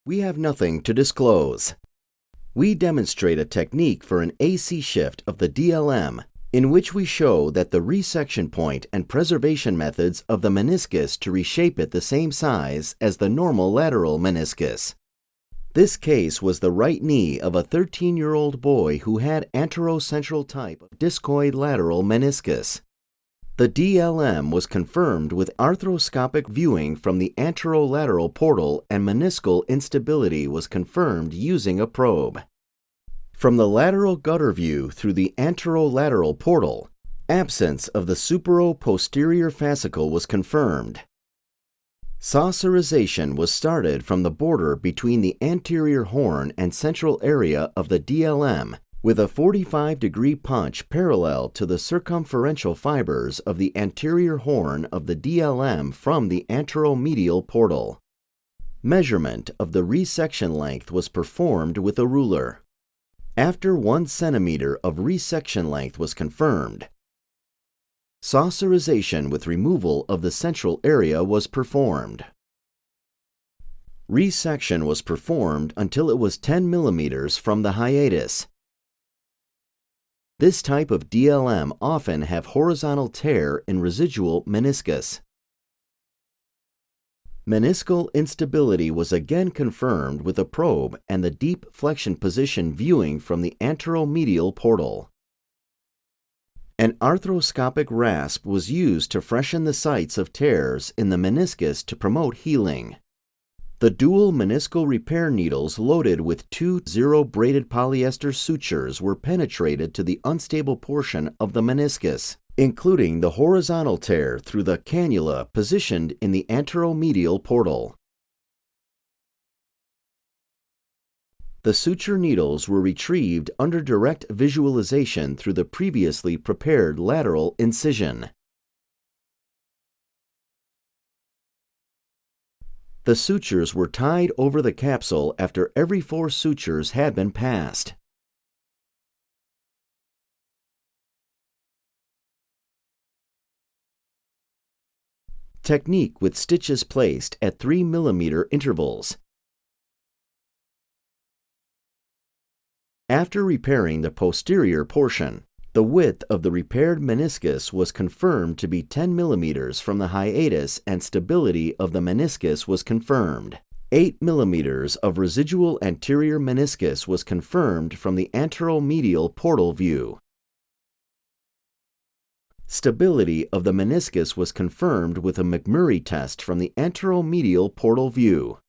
We have nothing to disclose. We demonstrate a technique for an AC shift of the DLM in which we show that the resection point and preservation methods of the meniscus to reshape it the same size as the normal lateral meniscus. This case was the right knee of a 13-year-old boy who had anterocentral type of discoid lateral meniscus. The DLM was confirmed with arthroscopic viewing from the anterolateral portal, and meniscal instability was confirmed using a probe. From the lateral gutter view through the anterolateral portal, absence of the supero-posterior fascicle was confirmed. Saucerization was started from the border between the anterior horn and central area of the DLM with a 45-degree punch parallel to the circumferential fibers of the anterior horn of the DLM from the anteromedial portal. Measurement of the resection length was performed with a ruler. After 1 centimeter of resection length was confirmed, saucerization with removal of the central area was performed. Resection was performed until it was 10 millimeters from the hiatus. This type of DLM often have horizontal tear in residual meniscus. Meniscal instability was again confirmed with a probe and the deep flexion position viewing from the anteromedial portal. An arthroscopic rasp was used to freshen the sites of tears in the meniscus to promote healing. The dual meniscal repair needles loaded with 2 zero-braided polyester sutures were penetrated to the unstable portion of the meniscus, including the horizontal tear through the cannula positioned in the anteromedial portal. The suture needles were retrieved under direct visualization through the previously prepared lateral incision. The sutures were tied over the capsule after every 4 sutures had been passed. Technique with stitches placed at 3 millimeter intervals. After repairing the posterior portion, the width of the repaired meniscus was confirmed to be 10 millimeters from the hiatus, and stability of the meniscus was confirmed. 8 millimeters of residual anterior meniscus was confirmed from the anteromedial portal view. Stability of the meniscus was confirmed with a McMurray test from the anteromedial portal view.